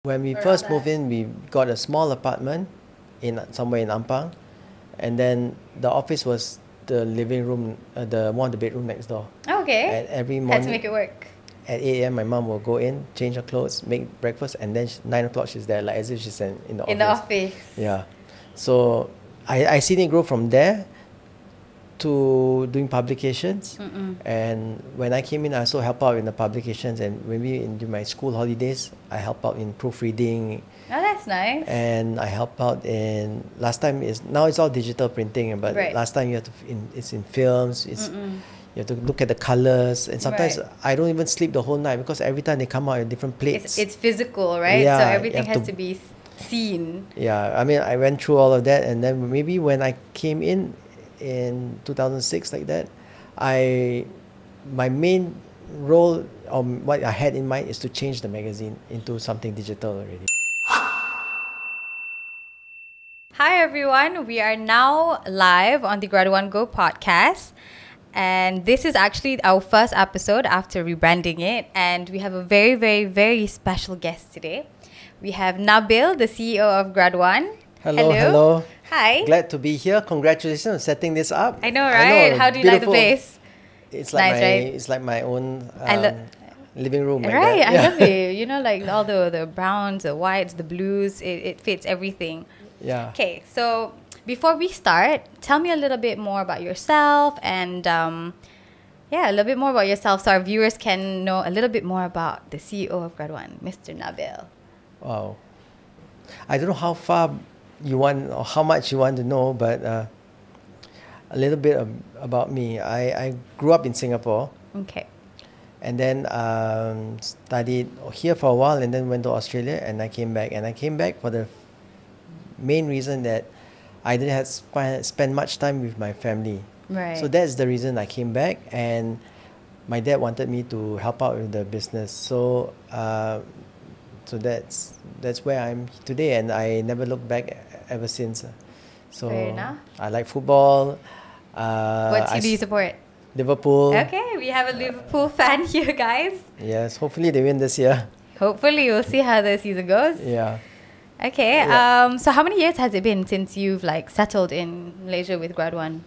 When we first moved in, we got a small apartment in somewhere in Ampang, and then the office was the living room, one of the bedroom next door. Okay. And every Had to morning make it work. at 8 a.m., my mom will go in, change her clothes, make breakfast, and then 9 o'clock she's there, like as if she's in the office. In the office. Yeah. So I seen it grow from there to doing publications. And when I came in, I also help out in the publications, and maybe during my school holidays, I help out in proofreading. Oh, that's nice. And I help out in now it's all digital printing, but Right. last time it's in films. You have to look at the colors, and sometimes Right. I don't even sleep the whole night because every time they come out in different plates. It's physical, right? Yeah, So you everything have has to be seen. Yeah, I mean, I went through all of that, and then maybe when I came in 2006, like that, my main role, or what I had in mind, is to change the magazine into something digital already. Hi everyone, we are now live on the GRADUAN Go podcast, and this is actually our first episode after rebranding it, and we have a very, very, very special guest today. We have Nabil, the CEO of GRADUAN. Hello. Hi. Glad to be here. Congratulations on setting this up. I know, right? How do you like the place? It's like Nice, right? It's like my own I living room. Like Right, that. I love it. You know, like all the browns, the whites, the blues, it fits everything. Yeah. Okay, so before we start, tell me a little bit more about yourself and a little bit more about yourself so our viewers can know a little bit more about the CEO of GRADUAN, Mr. Nabil. Wow. I don't know how far you want or how much you want to know, but a little bit about me. I grew up in Singapore. Okay. And then studied here for a while, and then went to Australia, and I came back. And I came back for the main reason that I didn't have spend much time with my family. Right. So that's the reason I came back, and my dad wanted me to help out with the business. So that's where I'm today, and I never looked back ever since. So Fair enough. I like football. What team do you support? Liverpool. Okay, we have a Liverpool fan here, guys. Yes, hopefully they win this year. Hopefully, we'll see how the season goes. Yeah. Okay, Yeah. So how many years has it been since you've settled in Malaysia with GRADUAN?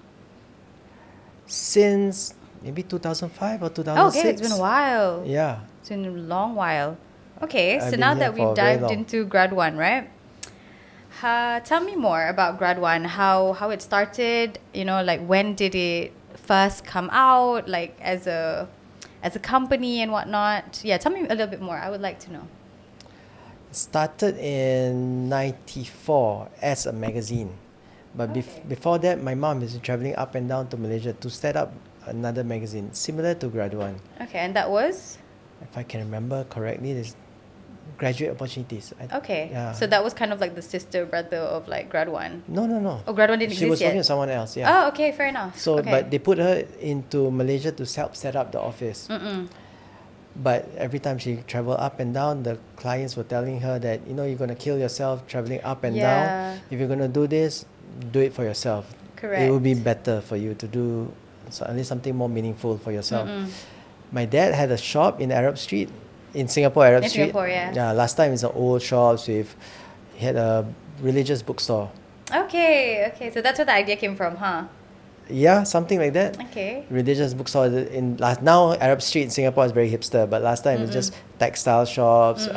Since maybe 2005 or 2006. Oh, okay, it's been a while. Yeah. It's been a long while. Okay, I've so been now here that for we've very dived long. into GRADUAN, right? Tell me more about GRADUAN, how it started, when did it first come out, as a company and whatnot. Yeah, tell me a little bit more. I would like to know. Started in 94 as a magazine. But before that, my mom has been traveling up and down to Malaysia to set up another magazine similar to GRADUAN. Okay, and that was? If I can remember correctly, there's Graduate Opportunities. Okay, Yeah. so that was kind of like the sister brother of GRADUAN. No. Oh, GRADUAN didn't She exist was yet? working with someone else, yeah. Oh, okay, fair enough. So, okay. but they put her into Malaysia to help set up the office. But every time she traveled up and down, the clients were telling her that, you're going to kill yourself traveling up and down. If you're going to do this, do it for yourself. Correct. It will be better for you to do at least something more meaningful for yourself. My dad had a shop in Arab Street, in Singapore, Arab Street. Singapore, yeah. Yeah, last time it's an old shops he had a religious bookstore. Okay, so that's where the idea came from, huh? Yeah, something like that. Okay. Religious bookstore now Arab Street in Singapore is very hipster, but last time it's just textile shops,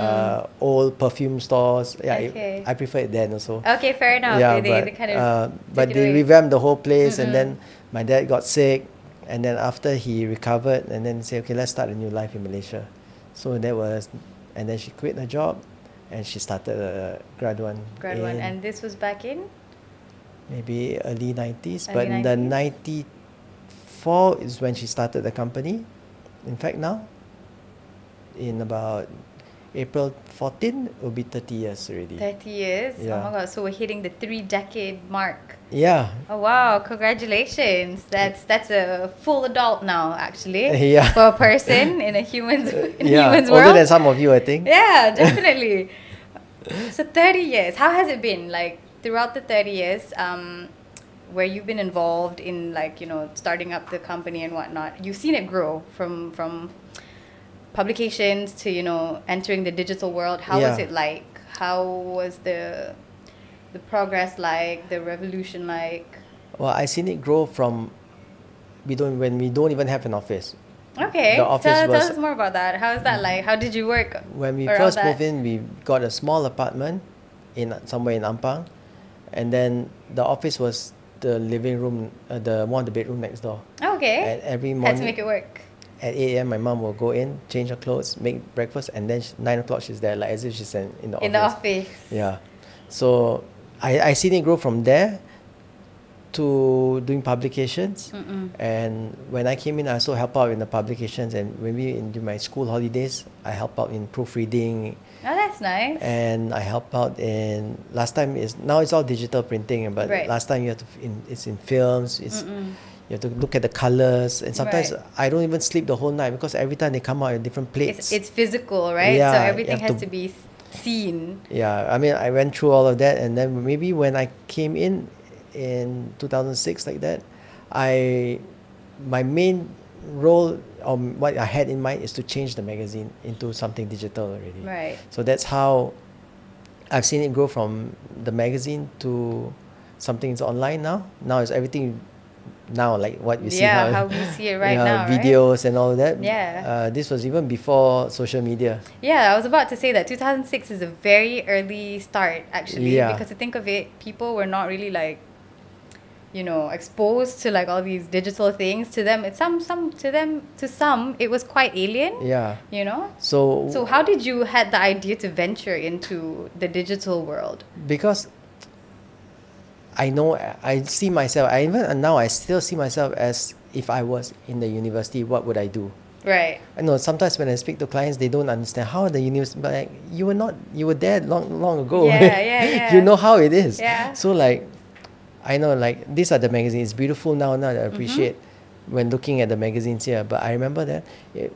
old perfume stores. Yeah, Okay. I prefer it then also. Okay, fair enough. Yeah, they kind of but took it they away. revamped the whole place, and then my dad got sick, and then after he recovered, and then said, okay, let's start a new life in Malaysia. So and then she quit her job, and she started GRADUAN. GRADUAN, and this was back in? Maybe early 90s, Early but in the 90s? 94 is when she started the company. In fact, now, in about April 14, it will be 30 years already. 30 years? Yeah. Oh my god, so we're hitting the 3-decade mark. Yeah. Oh wow, congratulations. That's a full adult now, actually. Yeah. For a person in a human's Yeah, world. older than some of you, I think. Yeah, definitely. So 30 years, how has it been? Throughout the 30 years, where you've been involved in starting up the company and whatnot, you've seen it grow from publications to, entering the digital world. How was Yeah. it like? How was the progress like, the revolution like? Well, I seen it grow from when we don't even have an office. Okay, The office tell was us more about that. How is that like? How did you work when we around first that? moved in. We got a small apartment in somewhere in Ampang, and then the office was the living room, one of the bedroom next door. Okay. And every Had morning to make it work. at 8 a.m. my mom will go in, change her clothes, make breakfast, and then 9 o'clock she's there, like as if she's in the office. In the office. Yeah. So I seen it grow from there to doing publications. And when I came in, I also help out in the publications, and maybe in my school holidays, I help out in proofreading. Oh, that's nice. And I help out in now it's all digital printing, but Right. last time you have to it's in films. You have to look at the colors, and sometimes Right. I don't even sleep the whole night because every time they come out in different plates. It's physical, right? Yeah, So you everything have has to- to be seen. Yeah, I mean, I went through all of that, and then maybe when I came in 2006 like that, my main role or what I had in mind is to change the magazine into something digital already. Right. So that's how I've seen it grow from the magazine to something that's online now. Now it's everything. Now, like what you see Yeah, now, how we see it right now, right? videos and all that. Yeah. This was even before social media. Yeah, I was about to say that 2006 is a very early start, actually. Yeah. Because to think of it, people were not really like, exposed to like all these digital things. To them, to some, it was quite alien. Yeah. So So how did you had the idea to venture into the digital world? because I know I see myself. Now I still see myself as if I was in the university. What would I do? Right. I know sometimes when I speak to clients, they don't understand how the university. But like, you were there long ago. Yeah. You know how it is. Yeah. So like, I know like these are the magazines. It's beautiful now. I appreciate when looking at the magazines here. But I remember that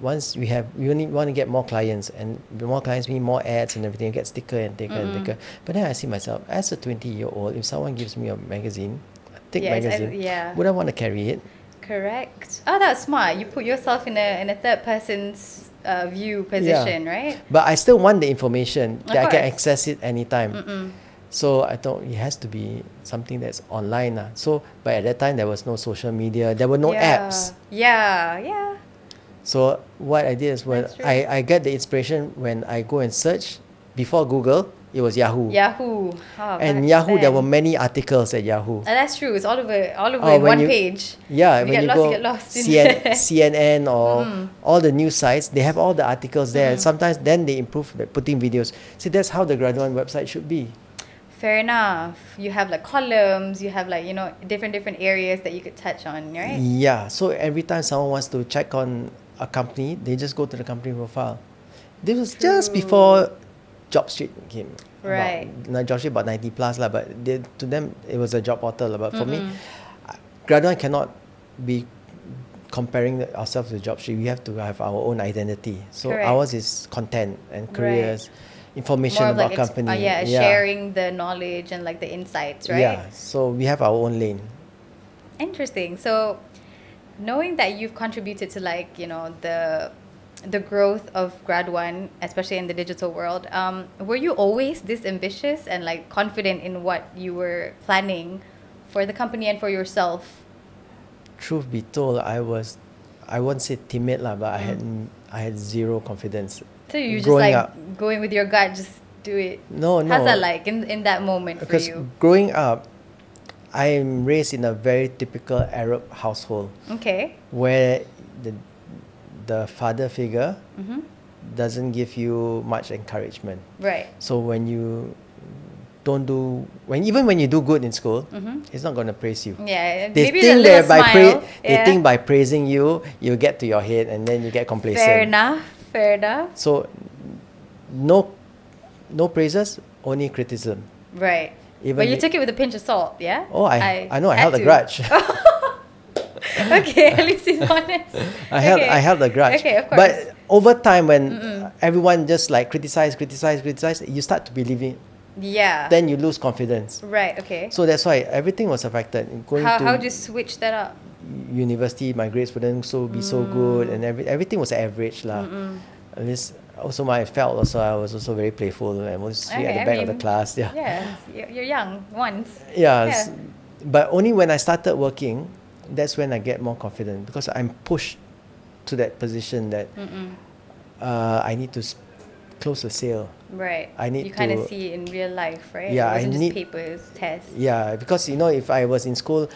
once we only want to get more clients, and more clients mean more ads and everything. You get thicker and thicker and thicker. But then I see myself as a 20-year-old. If someone gives me a magazine, a thick Yes, magazine, yeah. would I want to carry it? Correct. Oh, that's smart. You put yourself in a third person's view position, right? But I still want the information that I can course. access it anytime. So I thought it has to be something that's online. So, but at that time there was no social media. There were no apps. Yeah. So what I did is That's true. I get the inspiration when I go and search. Before Google, it was Yahoo. Yahoo. Oh, And back Yahoo, there then. were many articles at Yahoo. That's true. It's all over Oh, in when one you- page. Yeah, You when get you lost, go you get lost in there. CNN or all the news sites, they have all the articles there. Sometimes then they improve by putting videos. See, that's how the Graduan website should be. Fair enough. You have like columns. You have like different areas that you could touch on, right? Yeah, so every time someone wants to check on a company, they just go to the company profile. This was just before Job Street came. Right. Job Street about 90 plus lah, but to them it was a job portal. But for me, Graduan cannot be comparing ourselves with Job Street. We have to have our own identity. So Correct. ours is content and careers, information More of about like company. sharing the knowledge and like the insights, right? Yeah, so we have our own lane. Interesting. So, knowing that you've contributed to like the growth of GRADUAN, especially in the digital world, were you always this ambitious and like confident in what you were planning for the company and for yourself? Truth be told, I won't say timid lah, but I had zero confidence. So you just growing like up. going with your gut, just do it. No. How's that like in that moment for Because you? growing up, I'm raised in a very typical Arab household Okay. where the father figure doesn't give you much encouragement. Right. So when you even when you do good in school, it's not going to praise you. Yeah. They maybe think a little that smile. they think by praising you, you get to your head and then you get complacent. Fair enough. So no praises, only criticism. Right. Even But you you- took it with a pinch of salt, yeah? Oh, I know I had held a to. grudge. Okay, at least he's honest. I held a grudge. Okay, of course. But over time, when everyone just like criticize, you start to believe it. Yeah. Then you lose confidence. Right, okay. So that's why everything was affected. Going How to do you switch that up? university, my grades wouldn't be so good, and everything was average lah. At least also I felt also I was also very playful and was at Okay, the I back of the mean, class. Yeah. Yeah, you're young once. Yeah. Yeah. But only when I started working, that's when I get more confident because I'm pushed to that position that I need to close a sale. Right. I need You kind of to- see it in real life, right? Yeah, It wasn't I just need- papers, tests. Yeah, because if I was in school,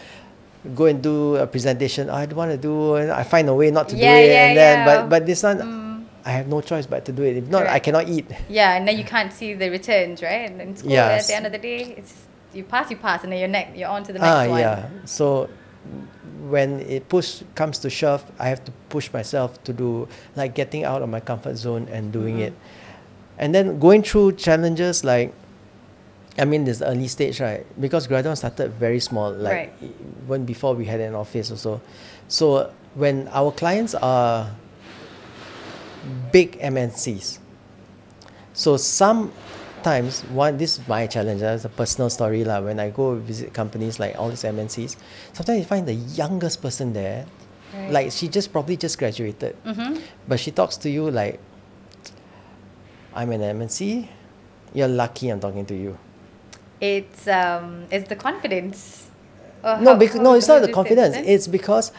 go and do a presentation, I don't want to do, and I find a way not to do Yeah, it, yeah, and then yeah. but this one, I have no choice but to do it. If not, I Correct. cannot eat. Yeah, and then you can't see the returns, right? And in school, Yes. at the end of the day, it's just, you pass, and then you're on to the next one. Yeah. So when it comes to shove, I have to push myself to do like getting out of my comfort zone and doing it, and then going through challenges like. I mean, this early stage, right? Because GRADUAN started very small, like when before we had an office also. So when our clients are big MNCs, so sometimes this is my challenge. That's a personal story lah. When I go visit companies like all these MNCs, sometimes you find the youngest person there, like she probably just graduated, but she talks to you like, "I'm an MNC. You're lucky I'm talking to you." It's the confidence. Or No, how it's not would the you say confidence. then? It's because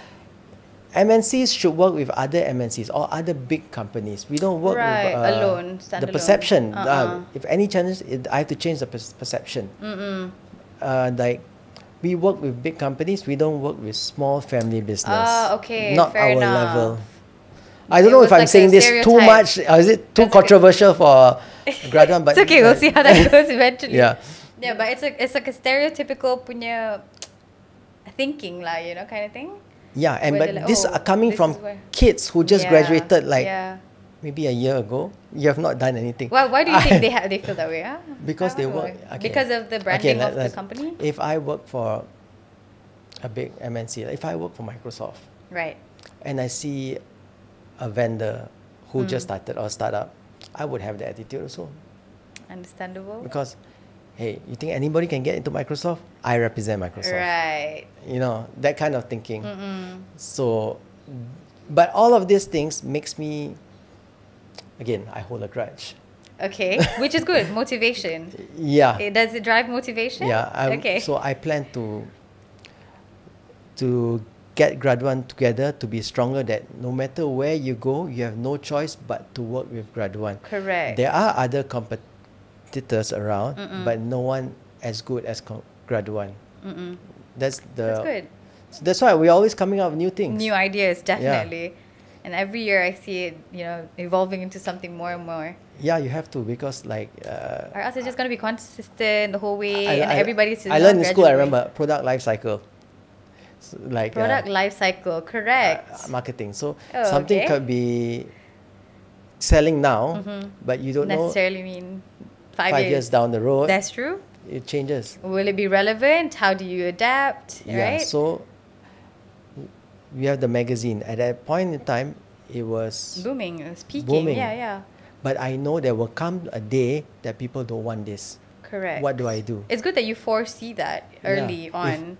MNCs should work with other MNCs or other big companies. We don't work Right, with alone, the standalone. perception. If any challenge, I have to change the perception. Like we work with big companies. We don't work with small family business. Okay, Not fair our enough. level. I don't know if was I'm like a saying this too stereotype. much. Or is it too controversial for GRADUAN? But It's okay, we'll see how that goes eventually. Yeah. Yeah, but it's like a stereotypical punya thinking lah, kind of thing. Yeah, and Where but they're like, this "Oh, are coming this from is where-" kids who just graduated like yeah. maybe a year ago. You have not done anything. Why do you think they feel that way? Huh? Because I they don't know. work Because of the branding of the company? If I work for a big MNC, if I work for Microsoft, Right. and I see a vendor who just started or startup, I would have the attitude also. Understandable. Because, hey, you think anybody can get into Microsoft? I represent Microsoft. Right. You know, that kind of thinking. So, but all of these things makes me, again, I hold a grudge. Okay, which is good. Motivation. Yeah. Does it drive motivation? Yeah. Okay. So I plan to get GRADUAN together to be stronger, that no matter where you go, you have no choice but to work with GRADUAN. Correct. There are other competitors around, but no one as good as GRADUAN. That's good. So that's why we're always coming up with new things. New ideas, definitely. And every year I see it, evolving into something more and more. Yeah, you have to, because like Or else it's just going to be consistent the whole way, and I everybody's just I learned in school, I graduate. remember, product life cycle. So, like Product life cycle, correct. marketing. So Oh, something okay. could be selling now, but you don't know Necessarily mean 5 years down the road, That's true. it changes. Will it be relevant? How do you adapt? Yeah, Right? so we have the magazine. At that point in time, it was Booming, it was peaking. booming. Yeah. But I know there will come a day that people don't want this. Correct. What do I do? It's good that you foresee that early If- on.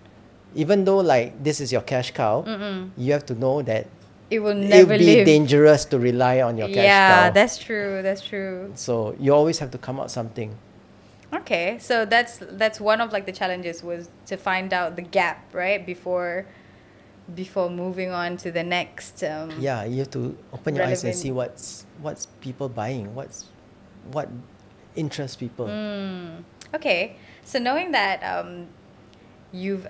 Even though like this is your cash cow, you have to know that It will it never would be live. dangerous to rely on your cash Yeah, cow. that's true. That's true. So you always have to come out something. Okay, so that's one of like the challenges, was to find out the gap, right, before moving on to the next. Yeah, you have to open your eyes and relevant- see what's people buying, what interests people. Okay, so knowing that you've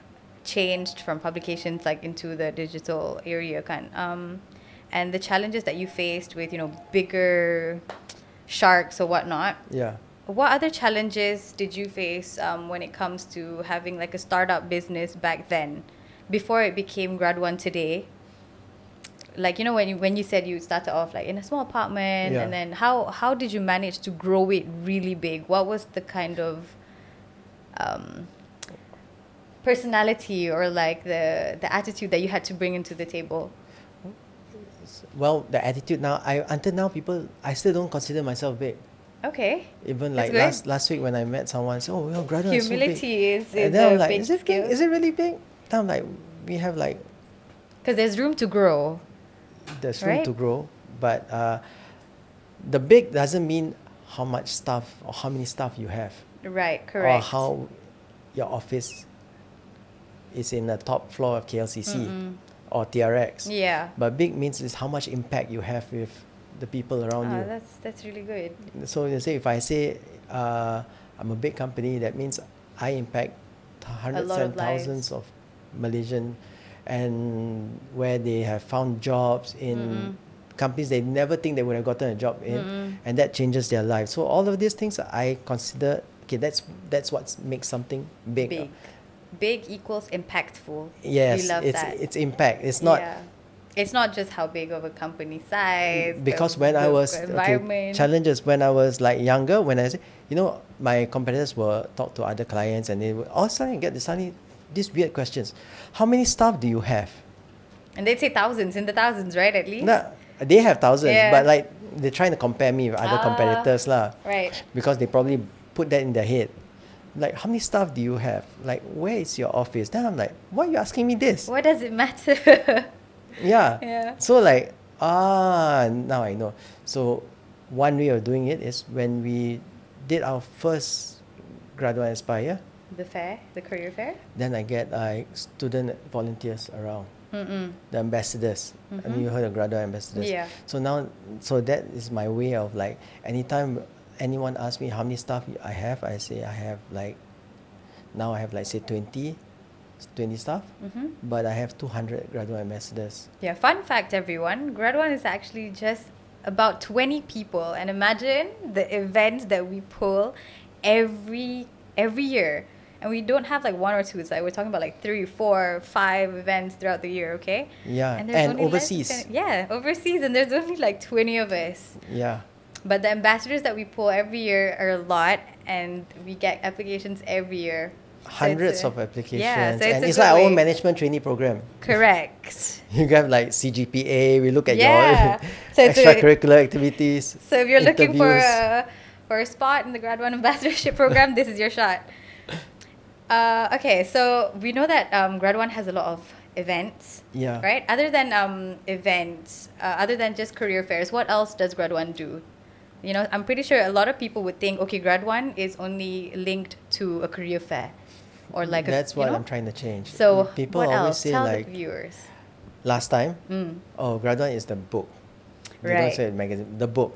changed from publications like into the digital area, and the challenges that you faced with bigger sharks or whatnot. Yeah. What other challenges did you face when it comes to having like a startup business back then, before it became GRADUAN today? Like, when you said you started off like in a small apartment, Yeah. and then how did you manage to grow it really big? What was the kind of personality or like the attitude that you had to bring into the table? Well, the attitude now, until now, I still don't consider myself big. Okay. Even That's like good. last week when I met someone, said, "Oh, GRADUAN is so big." Humility is And then a I'm like, big "Is it skill. big? Is it really big?" Then I'm like, we have like Because there's room to grow. there's room to Right. grow, but the big doesn't mean how much staff or how many staff you have. Right, Or correct. how your office is in the top floor of KLCC or TRX. Yeah. But big means is how much impact you have with the people around Oh, you. that's really good. So you say, if I say I'm a big company, that means I impact hundreds lot and of lives. thousands of Malaysian, and where they have found jobs in companies they never think they would have gotten a job in, and that changes their life. So all of these things I consider, okay, that's what makes something big. Big equals impactful. Yes, We love that. it's impact. It's not. Yeah. It's not just how big of a company size. Because when I was environment. challenges when I was like younger, when I say, my competitors will talk to other clients and they would all suddenly get these weird questions. How many staff do you have? And they'd say thousands, in the thousands, right? At least. No, they have thousands, Yeah. but like they're trying to compare me with other competitors lah. Right. Because they probably put that in their head. Like, how many staff do you have? Like, where is your office? Then I'm like, why are you asking me this? What does it matter? Yeah. Yeah. So like, now I know. So one way of doing it is when we did our first Graduan Aspire, The career fair? then I get student volunteers around, the ambassadors. I mean, you heard of Graduan ambassadors. Yeah. So that is my way of like, anytime anyone asks me how many staff I have, I say I have like, now I have like say 20 staff, but I have 200 Graduan ambassadors. Yeah, fun fact, everyone. GRADUAN is actually just about 20 people. And imagine the events that we pull every year. And we don't have like one or two. It's like we're talking about like 3, 4, 5 events throughout the year, okay? Yeah, there's and only overseas. Overseas. And there's only like 20 of us. Yeah. But the ambassadors that we pull every year are a lot. And we get applications every year. Hundreds of applications. Yeah, so and it's it's a like good our own way. management trainee program. Correct. You have like CGPA, we look at Yeah. your So it's a- extracurricular activities. So if you're looking for interviews. a spot in the GRADUAN ambassadorship program, this is your shot. Okay, so we know that GRADUAN has a lot of events, Yeah. right? Other than events, other than just career fairs, what else does GRADUAN do? I'm pretty sure a lot of people would think, okay, GRADUAN is only linked to a career fair, or like That's what I'm trying to change. So people what always else? say Tell like the viewers. last time, GRADUAN is the book. They don't Right. say magazine, the book.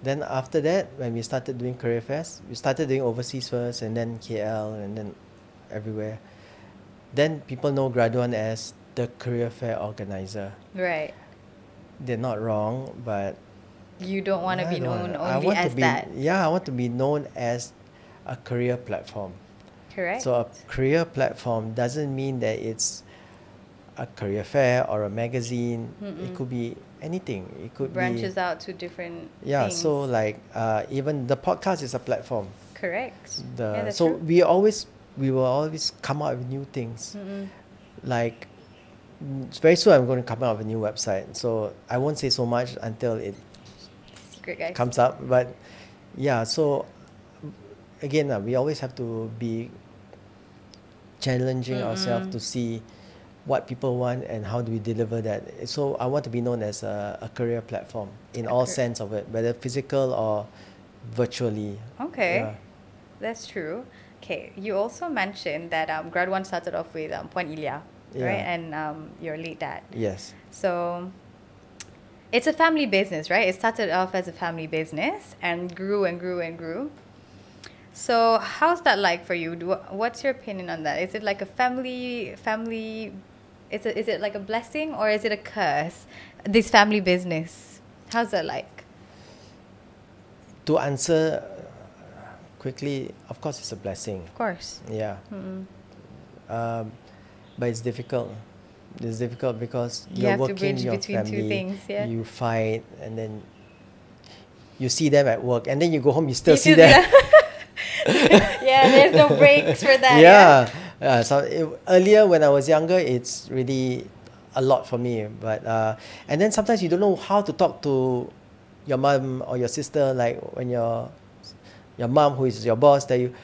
Then after that, when we started doing career fairs, we started doing overseas first, and then KL, and then everywhere. Then people know GRADUAN as the career fair organizer. Right. They're not wrong, but You don't want to I be don't known wanna- I only want as to be, that. Yeah, I want to be known as a career platform. Correct. So a career platform doesn't mean that it's a career fair or a magazine. It could be anything. It could branches be out to different yeah. things. So like even the podcast is a platform. Correct. The Yeah, that's so true. we will always come out with new things. Like very soon I'm going to come out with a new website. So I won't say so much until it Secret, guys. comes up. But yeah, so again, we always have to be challenging ourselves to see what people want and how do we deliver that. So I want to be known as a career platform in all sense of it, whether physical or virtually. Okay. Yeah. That's true. Okay, you also mentioned that GRADUAN started off with Puan Ilya, Yeah. right? And your late dad. Yes. So it's a family business, right? It started off as a family business and grew and grew and grew. So how's that like for you? What's your opinion on that? Is it like a family? Is it like a blessing or is it a curse? This family business, how's that like? To answer quickly, of course, it's a blessing. Of course. Yeah. But it's difficult. It's difficult because You you're have to working bridge your between two family, things, yeah. you fight, and then you see them at work, and then you go home, you still You see still them. Yeah, there's no breaks for that. Yeah. Earlier when I was younger, it's really a lot for me. But and then sometimes you don't know how to talk to your mom or your sister. Like when your mom, who is your boss, tell you,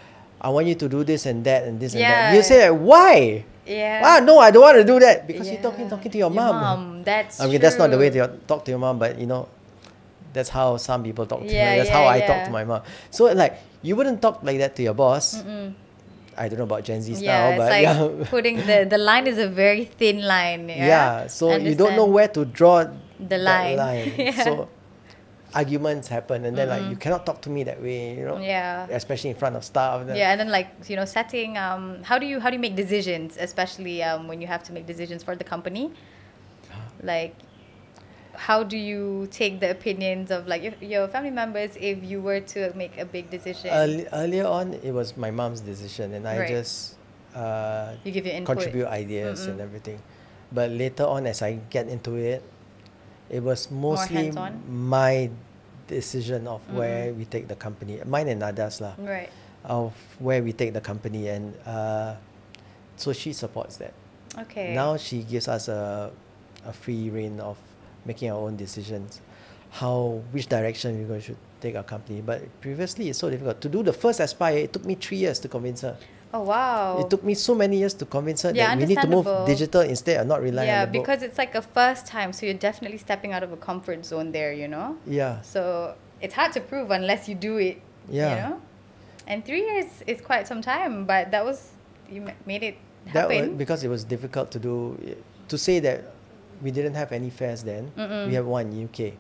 "I want you to do this and that and this and that." Yeah. You say, "Why?" Yeah. Ah, no, I don't want to do that because you're Yeah. talking to your mom. That's I mean, that's not the way true. to talk to your mom, but That's how some people talk to me. Yeah, That's yeah, how I yeah. talk to my mom. So like, you wouldn't talk like that to your boss. I don't know about Gen Zs Yeah, now, it's but like yeah. putting the line is a very thin line. Yeah. Yeah, so you don't know Understand where to draw the that line. line. Yeah. So arguments happen, and then like, you cannot talk to me that way, you know. Yeah. Especially in front of staff. Yeah, and then like, you know, setting how do you make decisions, especially when you have to make decisions for the company? Like, how do you take the opinions of like your family members if you were to make a big decision? Earlier on, it was my mom's decision, and I Right. just You give your input. contribute ideas and everything. But later on, as I get into it, it was mostly hands-on? my decision of where we take the company, mine and Nada's lah, Right. of where we take the company, and so she supports that. Okay. Now she gives us a free rein of making our own decisions, which direction we're going to take our company. But previously, it's so difficult to do the first Aspire. It took me 3 years to convince her. Oh wow. It took me so many years to convince her Yeah, that we need to move understandable. digital instead, and not rely Yeah, on the book. because it's like a first time, so you're definitely stepping out of a comfort zone there, you know? Yeah. So it's hard to prove unless you do it. Yeah. You know? And 3 years is quite some time, but that was, you made it That was happen. because it was difficult to do. To say that we didn't have any fairs then, we have one in UK.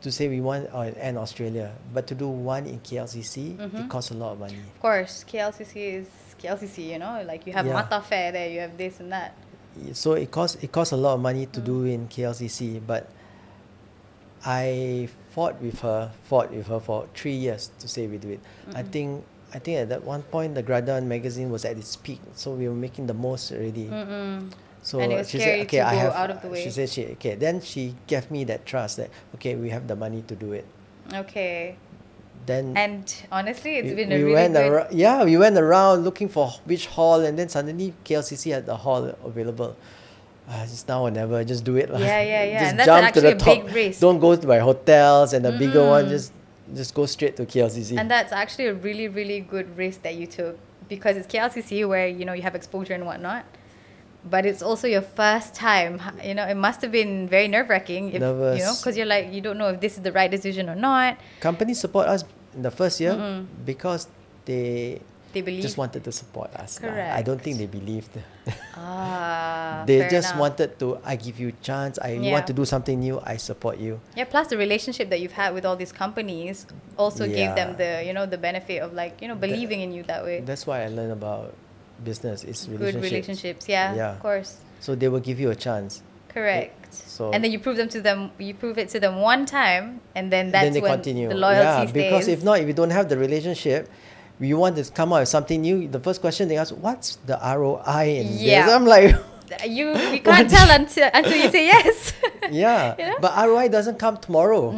To say we want and Australia, but to do one in KLCC, it costs a lot of money. Of course, KLCC is KLCC, you know? Like you have Yeah. Mata Fair there, you have this and that. So it costs a lot of money to do in KLCC, but I fought with her for 3 years to say we do it. I think at that one point the GRADUAN magazine was at its peak, so we were making the most already. So And it was she scary said, "Okay, to I go have." out of the way. She said, "Okay." Then she gave me that trust that we have the money to do it. Okay. Then And honestly, it's been a we really went good... around. We went around looking for which hall, and then suddenly KLCC had the hall available. Just now or never, just do it lah. Yeah, yeah, yeah. Just And that's jump to the actually a top. big risk. Don't go to my hotels and the bigger one. Just go straight to KLCC. And that's actually a really, really good risk that you took, because it's KLCC where, you know, you have exposure and whatnot. But it's also your first time, you know, it must have been very nerve-wracking. Nervous. You know, because you're like, you don't know if this is the right decision or not. Companies support us in the first year because they believe. just wanted to support us. Lah. I Correct. don't think they believed. They They just wanted to, I give you a chance. You want to do something new, I support you. Yeah, plus the relationship that you've had with all these companies also gave them Yeah. the, you know, the benefit of like, you know, believing in you that way. That's why I learned about business. It's Good relationships, yeah, of course. So they will give you a chance. Correct. So And then you prove it to them one time, and then that's then they when continue. the loyalty Yeah, because stays. if not, if you don't have the relationship, we want to come out with something new. The first question they ask, what's the ROI in Yeah. this? I'm like, we can't tell until you say yes. yeah. You know? But ROI doesn't come tomorrow.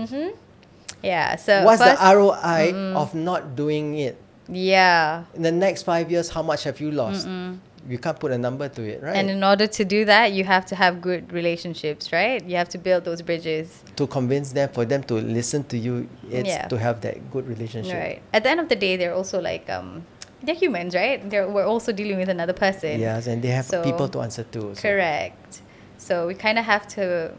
Yeah. So What's first, the ROI of not doing it? Yeah. In the next 5 years, how much have you lost? You can't put a number to it, right? And in order to do that, you have to have good relationships, right? You have to build those bridges. To convince them, for them to listen to you, it's Yeah. to have that good relationship. Right. At the end of the day, they're also like they're humans, right? We're also dealing with another person. Yes, and they have So- people to answer to. So. Correct. So we kind of have to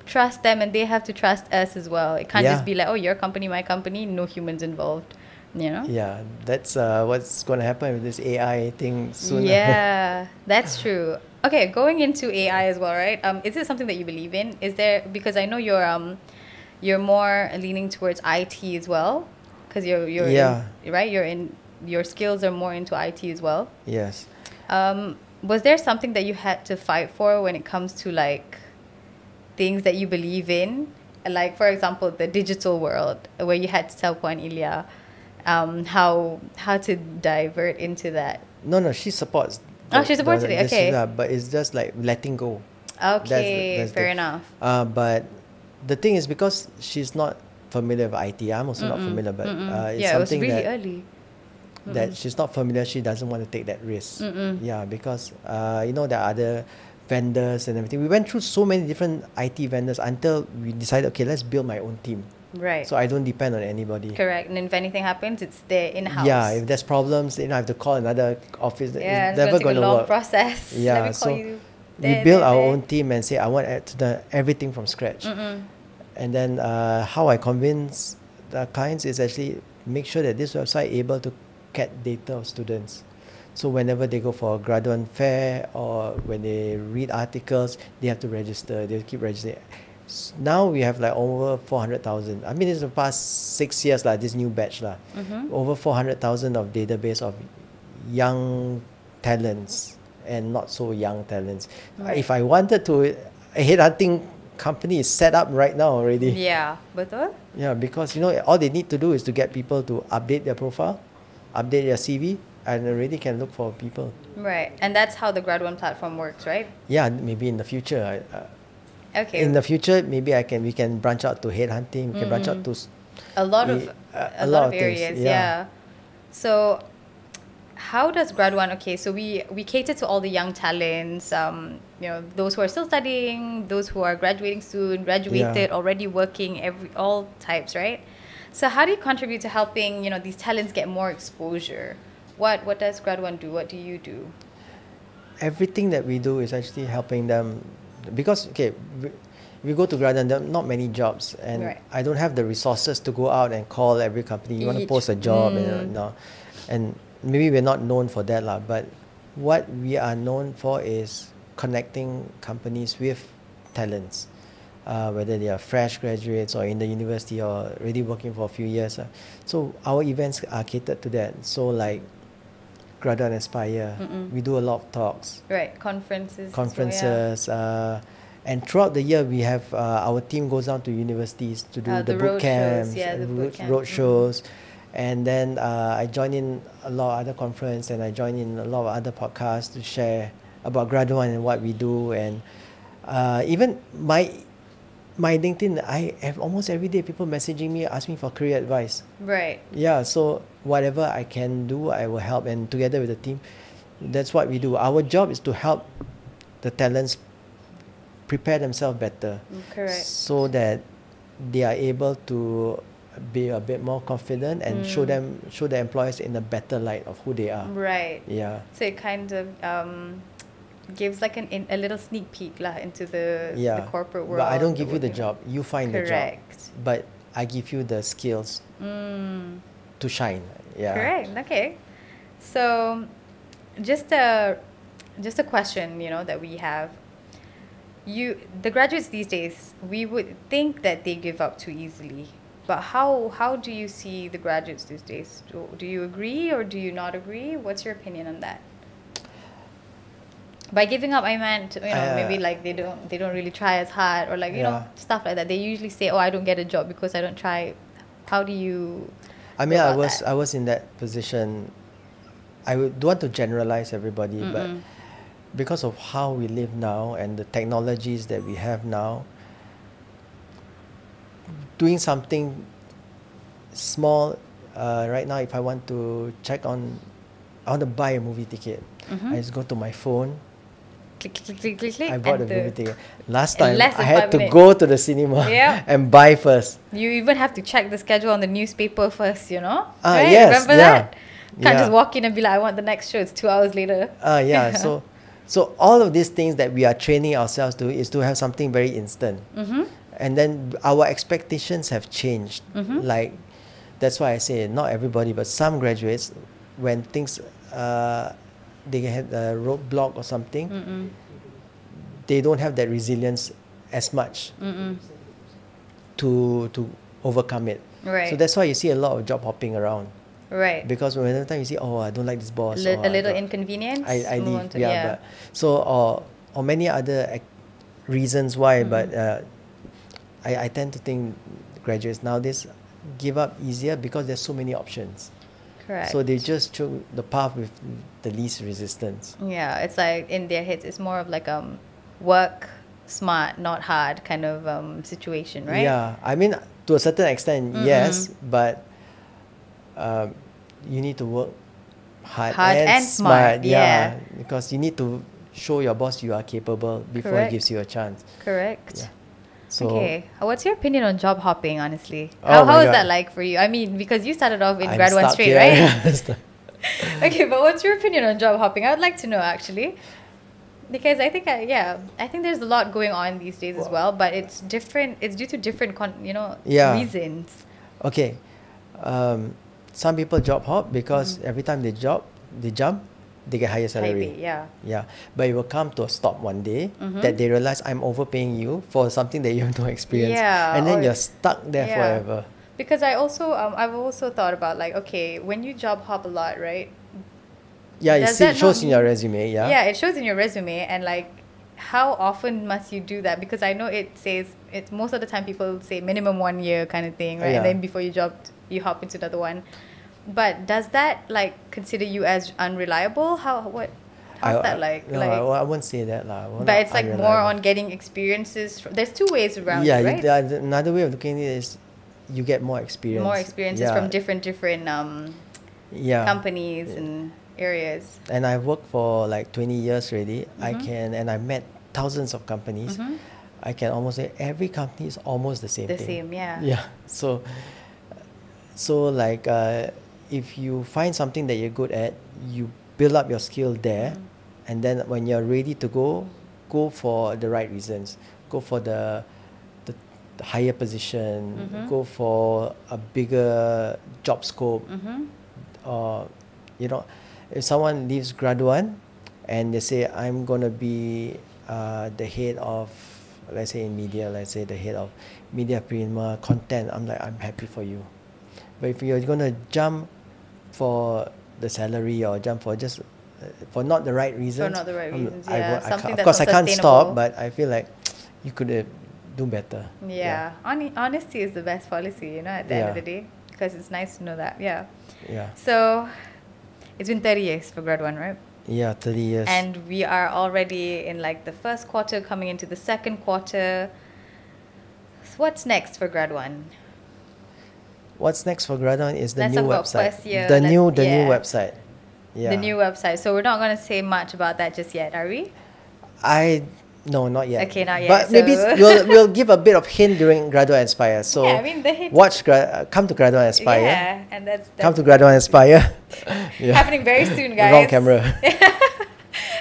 trust them, and they have to trust us as well. It can't Yeah. just be like, oh, your company, my company, no humans involved. You know? Yeah, that's what's going to happen with this AI thing soon. Yeah, that's true. Okay, going into AI as well, right? Is it something that you believe in? Is there, because I know you're more leaning towards IT as well, because you're Yeah. right. Your skills are more into IT as well. Yes. Was there something that you had to fight for when it comes to like things that you believe in, like for example the digital world, where you had to tell Puan Ilya how to divert into that? No, she supports. She supported it, okay. But it's just like letting go. Okay, That's fair the- enough. But the thing is, because she's not familiar with IT, I'm also not familiar, but it's Yeah, it was something really that early. that she's not familiar, she doesn't want to take that risk. Yeah, because there are other vendors and everything. We went through so many different IT vendors until we decided, okay, let's build my own team. Right. So I don't depend on anybody. Correct. And if anything happens, it's there in-house. Yeah, if there's problems, I have to call another office. Yeah, It's it's never going to take going a to long work. process. Yeah, Let me call so you we build our own team and say, I want everything from scratch. And then how I convince the clients is actually make sure that this website able to get data of students. So whenever they go for a GRADUAN fair or when they read articles, they have to register. They keep registering. Now we have like over 400,000. I mean, it's the past 6 years, like this new batch. Over 400,000 of database of young talents and not so young talents. Right. If I wanted to, a headhunting company is set up right now already. Yeah, betul? Yeah, because all they need to do is to get people to update their profile, update their CV, and already can look for people. Right, and that's how the GRADUAN platform works, right? Yeah, maybe in the future. Okay. In the future, maybe we can branch out to headhunting. We can branch out to a lot of things, areas. Yeah. So, how does GRADUAN? Okay, so we cater to all the young talents. Those who are still studying, those who are graduating soon, graduated, already working, all types, right? So, how do you contribute to helping these talents get more exposure? What does GRADUAN do? What do you do? Everything that we do is actually helping them, because we go to GRADUAN, there are not many jobs, and I don't have the resources to go out and call every company. You want to post a job, and maybe we're not known for that, but what we are known for is connecting companies with talents, whether they are fresh graduates or in the university or already working for a few years. So our events are catered to that. So like GRADUAN Aspire, we do a lot of talks. Right, conferences. And throughout the year, we have our team goes down to universities to do the boot camps, road shows. And then I join in a lot of other conferences, and I join in a lot of other podcasts to share about GRADUAN and what we do. And even my LinkedIn, I have almost every day people messaging me, asking for career advice. Right. Yeah, so whatever I can do, I will help. And together with the team, that's what we do. Our job is to help the talents prepare themselves better. Correct. So that they are able to be a bit more confident and show the employers in a better light of who they are. Right. Yeah. So it kind of gives like a little sneak peek into the corporate world. But I don't give you the job. You find the job. But I give you the skills to shine. Yeah. Correct. Okay. So just a question, that we have. The graduates these days, we would think that they give up too easily. But how do you see the graduates these days? Do you agree or do you not agree? What's your opinion on that? By giving up, I meant maybe like they don't really try as hard, or like stuff like that. They usually say, "Oh, I don't get a job because I don't try." How do you? I mean, I was in that position. I don't want to generalize everybody, but because of how we live now and the technologies that we have now, doing something small right now, if I want to I want to buy a movie ticket, I just go to my phone. Click. I bought a movie ticket. Last time, I had to go to the cinema and buy first. You even have to check the schedule on the newspaper first, right? Yes, remember that? Can't just walk in and be like, I want the next show. It's 2 hours later. So all of these things that we are training ourselves to is to have something very instant. And then our expectations have changed. Like, that's why I say not everybody, but some graduates, when things they had a roadblock or something, they don't have that resilience as much to overcome it. Right. So that's why you see a lot of job hopping around. Right. Because whenever time you see, I don't like this boss. A little inconvenience. I leave. But so or many other reasons why. But I tend to think graduates nowadays give up easier because there's so many options. Correct. So they just chose the path with the least resistance. Yeah, it's like in their heads, it's more of like work smart, not hard kind of situation, right? Yeah, I mean to a certain extent, yes, but you need to work hard and smart. Yeah, because you need to show your boss you are capable before he gives you a chance. Correct. Yeah. So, okay, what's your opinion on job hopping, honestly? How is that like for you? I mean, because you started off in GRADUAN straight, right? Okay, but what's your opinion on job hopping? I would like to know, actually. Because I think, I think there's a lot going on these days as well, but it's different. It's due to different, Yeah. reasons. Okay. Some people job hop because every time they jump, they get higher salary. Maybe, yeah. Yeah. But it will come to a stop one day that they realize I'm overpaying you for something that you have no experience. Yeah, And then or- you're stuck there forever. Because I've also thought about like, okay, when you job hop a lot, right? Yeah, Does it that shows not in your mean- resume, yeah? Yeah, it shows in your resume, and like, how often must you do that? Because I know it says it's most of the time people say minimum 1 year kind of thing, right? Yeah. And then before you hop into another one. But does that like consider you as unreliable? How's that like? No, like, I won't say that. but it's like more on getting experiences. There's two ways around yeah, it, right? another way of looking at it is you get more experience. More experiences Yeah. from different Yeah. companies and areas. And I've worked for like 20 years already. Mm-hmm. And I met thousands of companies. I can almost say every company is almost the same The thing. same, yeah. Yeah. So like if you find something that you're good at, you build up your skill there, and then when you're ready to go for the right reasons. Go for the higher position. Go for a bigger job scope. Or if someone leaves Graduan and they say I'm gonna be the head of, let's say in media, the head of media prima content, I'm happy for you. But if you're gonna jump for the salary or jump for just for not the right reasons, For not the right reasons, I yeah. can't- Something of that's course I can't unsustainable. stop, but I feel like you could do better. Yeah. Honesty is the best policy, at the end of Yeah. the day. Because it's nice to know that, yeah. Yeah. So, it's been 30 years for Grad 1, right? Yeah, 30 years. And we are already in like the first quarter, coming into the second quarter. So what's next for Grad 1? What's next for Graduan is the Let's new talk about website. first year. The new Yeah. website. Yeah. The new website. So, we're not going to say much about that just yet, are we? No, not yet. Okay, not yet, But maybe so- we'll give a bit of hint during Graduan Aspire. So Yeah, I mean, the hint- come to Graduan Aspire. Yeah, and that's Come to Graduan Aspire. Yeah. happening very soon, guys. Wrong camera.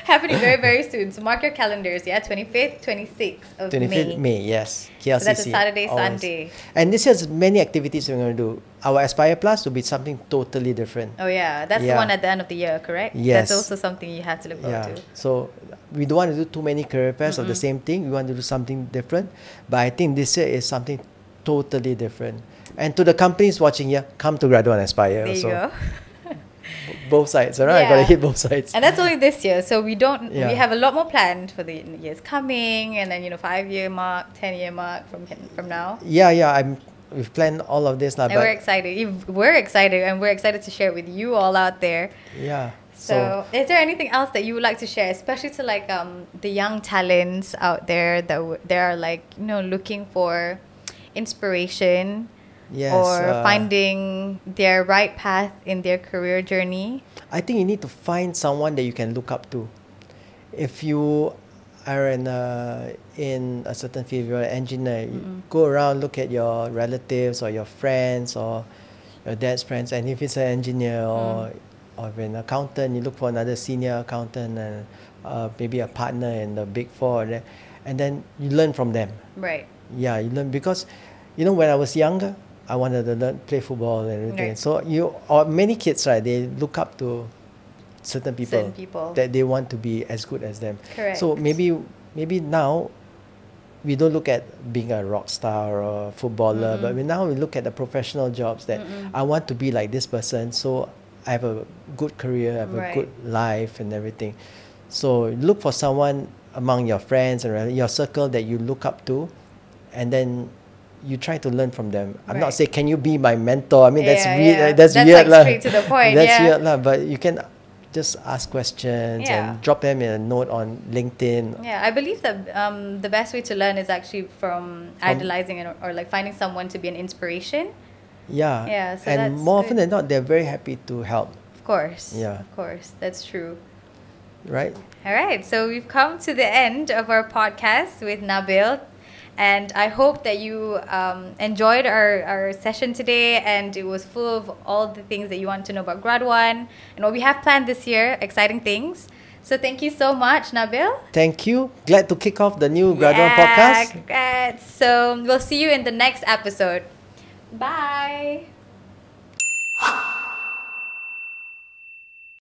Happening very, very soon. So mark your calendars, 25th, 26th of 25th May. May, yes. KLCC. So that's a Saturday, always. Sunday. And this year's many activities we're going to do. Our Aspire Plus will be something totally different. Oh yeah, that's the Yeah. one at the end of the year, correct? Yes. That's also something you have to look forward Yeah. to. So we don't want to do too many career fairs of the same thing. We want to do something different. But I think this year is something totally different. And to the companies watching here, come to Graduan Aspire. There you So go. both sides, all right? Yeah. Gotta hit both sides. And that's only this year, so we Yeah. have a lot more planned for the years coming, and then 5-year mark, 10-year mark from now. Yeah. We've planned all of this now. And we're excited. We're excited, and we're excited to share it with you all out there. Yeah. So, is there anything else that you would like to share, especially to like the young talents out there that they are like looking for inspiration yes, or finding their right path in their career journey? I think you need to find someone that you can look up to. If you are in a certain field, you're an engineer, you go around, look at your relatives or your friends or your dad's friends, and if it's an engineer or an accountant, you look for another senior accountant and maybe a partner in the Big Four, and then you learn from them. Right. Yeah, you learn because, when I was younger, I wanted to play football and everything. Right. So many kids, right? They look up to certain people, that they want to be as good as them. Correct. So maybe now we don't look at being a rock star or a footballer, but now we look at the professional jobs that I want to be like this person. So I have a good career, I have Right. a good life and everything. So look for someone among your friends and your circle that you look up to, and then you try to learn from them. I'm not Right. saying, can you be my mentor? I mean, that's Yeah, weird. yeah. That's That's weird, like lah. straight to the point, That's yeah. weird, lah. But you can just ask questions Yeah. and drop them in a note on LinkedIn. Yeah, I believe that the best way to learn is actually from idolizing or like finding someone to be an inspiration. Yeah. Yeah, so and that's more often good. than not, they're very happy to help, Of course. Yeah. Of course. That's true. right? All right, so we've come to the end of our podcast with Nabil, and I hope that you enjoyed our session today, and it was full of all the things that you want to know about Grad 1 and what we have planned this year, exciting things. So thank you so much, Nabil. Thank you. Glad to kick off the new Graduan podcast. Congrats. So we'll see you in the next episode. Bye.